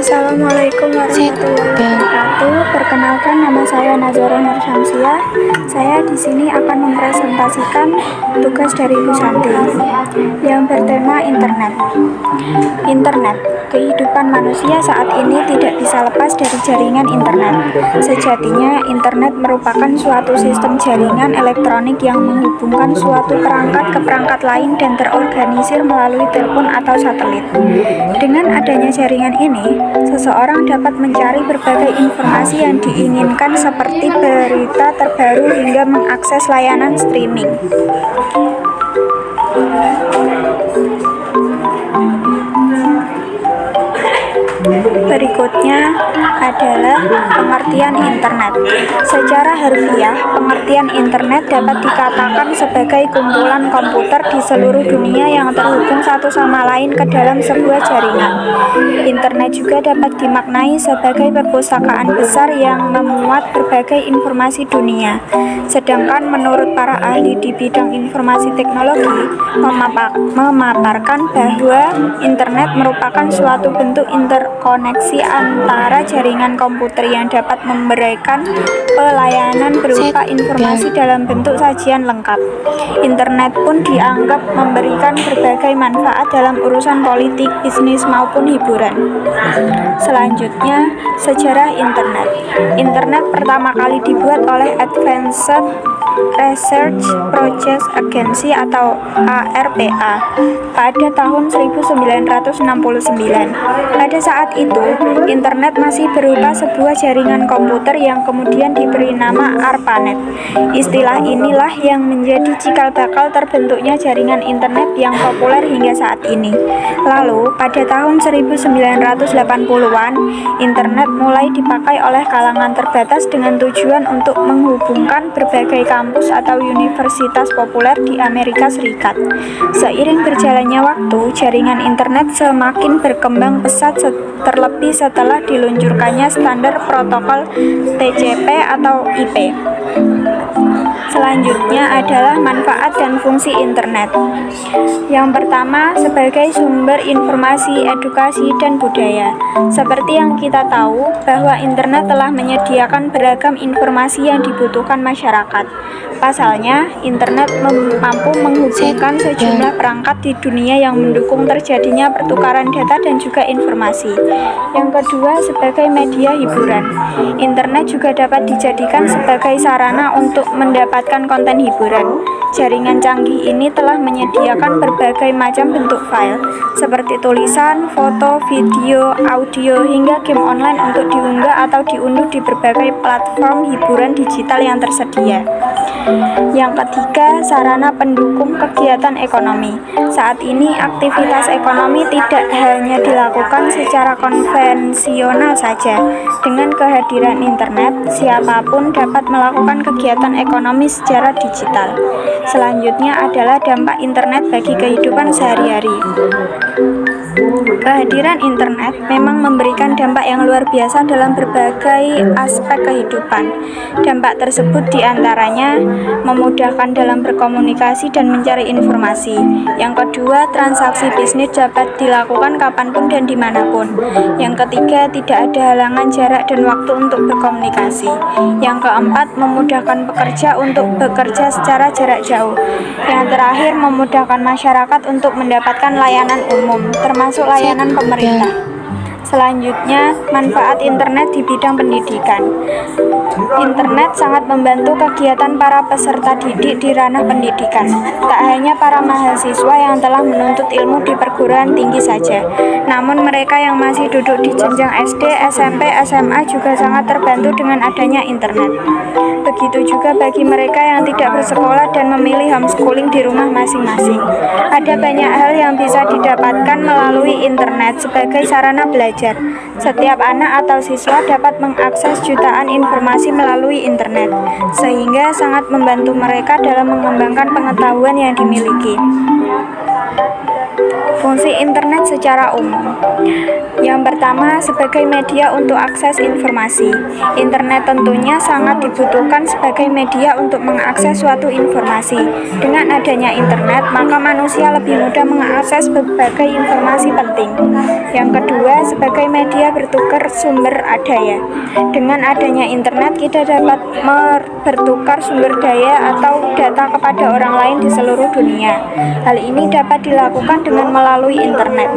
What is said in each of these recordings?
Assalamualaikum warahmatullahi wabarakatuh. Perkenalkan, nama saya Nazara Nursyamsiah. Saya di sini akan mempresentasikan tugas dari Bu Santi yang bertema internet. Internet, kehidupan manusia saat ini tidak bisa lepas dari jaringan internet. Sejatinya, internet merupakan suatu sistem jaringan elektronik yang menghubungkan suatu perangkat ke perangkat lain dan terorganisir melalui telepon atau satelit. Dengan adanya jaringan ini, seseorang dapat mencari berbagai informasi yang diinginkan seperti berita terbaru hingga mengakses layanan streaming. Berikutnya adalah pengertian internet. Secara harfiah, pengertian internet dapat dikatakan sebagai kumpulan komputer di seluruh dunia yang terhubung satu sama lain ke dalam sebuah jaringan. Internet juga dapat dimaknai sebagai perpustakaan besar yang memuat berbagai informasi dunia. Sedangkan menurut para ahli di bidang informasi teknologi, memaparkan bahwa internet merupakan suatu bentuk interkoneksi antara jaringan komputer yang dapat memberikan pelayanan berupa informasi dalam bentuk sajian lengkap. Internet pun dianggap memberikan berbagai manfaat dalam urusan politik, bisnis maupun hiburan. Selanjutnya, sejarah internet. Internet pertama kali dibuat oleh Advanced Research Projects Agency atau ARPA pada tahun 1969. Pada saat itu, internet masih berupa sebuah jaringan komputer yang kemudian diberi nama ARPANET. Istilah inilah yang menjadi cikal bakal terbentuknya jaringan internet yang populer hingga saat ini. Lalu, pada tahun 1980-an, internet mulai dipakai oleh kalangan terbatas dengan tujuan untuk menghubungkan berbagai kampus atau universitas populer di Amerika Serikat. Seiring berjalannya waktu, jaringan internet semakin berkembang pesat terlebih setelah diluncurkannya standar protokol TCP atau IP. Selanjutnya adalah manfaat dan fungsi internet. Yang pertama, sebagai sumber informasi, edukasi, dan budaya. Seperti yang kita tahu, bahwa internet telah menyediakan beragam informasi yang dibutuhkan masyarakat. Pasalnya, internet mampu menghubungkan sejumlah perangkat di dunia yang mendukung terjadinya pertukaran data dan juga informasi. Yang kedua, sebagai media hiburan. Internet juga dapat dijadikan sebagai sarana untuk mendapatkan konten hiburan. Jaringan canggih ini telah menyediakan berbagai macam bentuk file, seperti tulisan, foto, video, audio, hingga game online untuk diunggah atau diunduh di berbagai platform hiburan digital yang tersedia. Yang ketiga, sarana pendukung kegiatan ekonomi. Saat ini, aktivitas ekonomi tidak hanya dilakukan secara konvensional saja. Dengan kehadiran internet, siapapun dapat melakukan kegiatan ekonomi secara digital. Selanjutnya adalah dampak internet bagi kehidupan sehari-hari. Kehadiran internet memang memberikan dampak yang luar biasa dalam berbagai aspek kehidupan. Dampak tersebut diantaranya memudahkan dalam berkomunikasi dan mencari informasi. Yang kedua, transaksi bisnis dapat dilakukan kapanpun dan dimanapun. Yang ketiga, tidak ada halangan jarak dan waktu untuk berkomunikasi. Yang keempat, memudahkan pekerja untuk bekerja secara jarak jauh. Yang terakhir, memudahkan masyarakat untuk mendapatkan layanan umum, termasuk layanan pemerintah. Selanjutnya, manfaat internet di bidang pendidikan. Internet sangat membantu kegiatan para peserta didik di ranah pendidikan. Tak hanya para mahasiswa yang telah menuntut ilmu di perguruan tinggi saja, namun mereka yang masih duduk di jenjang SD, SMP, SMA juga sangat terbantu dengan adanya internet. Begitu juga bagi mereka yang tidak bersekolah dan memilih homeschooling di rumah masing-masing. Ada banyak hal yang bisa didapatkan melalui internet sebagai sarana belajar. Setiap anak atau siswa dapat mengakses jutaan informasi melalui internet, sehingga sangat membantu mereka dalam mengembangkan pengetahuan yang dimiliki. Fungsi internet secara umum. Yang Yang pertama, sebagai media untuk akses informasi. Internet tentunya sangat dibutuhkan sebagai media untuk mengakses suatu informasi. Dengan adanya internet, maka manusia lebih mudah mengakses berbagai informasi penting. Yang kedua, sebagai media bertukar sumber daya. Dengan adanya internet, kita dapat bertukar sumber daya atau data kepada orang lain di seluruh dunia. Hal ini dapat dilakukan dengan melalui internet.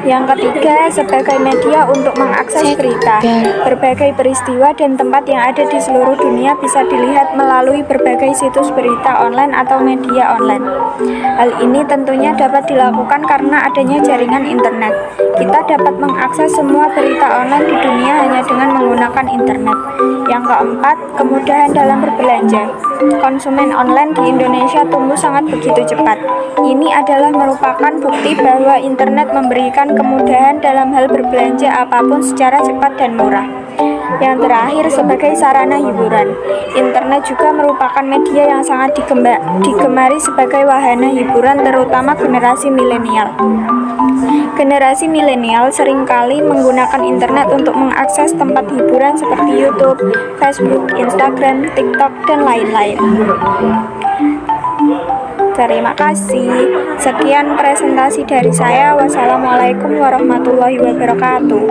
Yang ketiga, sebagai media untuk mengakses berita. Berbagai peristiwa dan tempat yang ada di seluruh dunia bisa dilihat melalui berbagai situs berita online atau media online. Hal ini tentunya dapat dilakukan karena adanya jaringan internet. Kita dapat mengakses semua berita online di dunia hanya dengan menggunakan internet. Yang keempat, kemudahan dalam berbelanja. Konsumen online di Indonesia tumbuh sangat begitu cepat. Ini adalah merupakan bukti bahwa internet memberikan kemudahan dalam hal berbelanja apapun secara cepat dan murah. Yang terakhir, sebagai sarana hiburan. Internet juga merupakan media yang sangat digemari sebagai wahana hiburan, terutama generasi milenial. Generasi milenial seringkali menggunakan internet untuk mengakses tempat hiburan seperti YouTube, Facebook, Instagram, TikTok, dan lain-lain. Terima kasih. Sekian presentasi dari saya. Wassalamualaikum warahmatullahi wabarakatuh.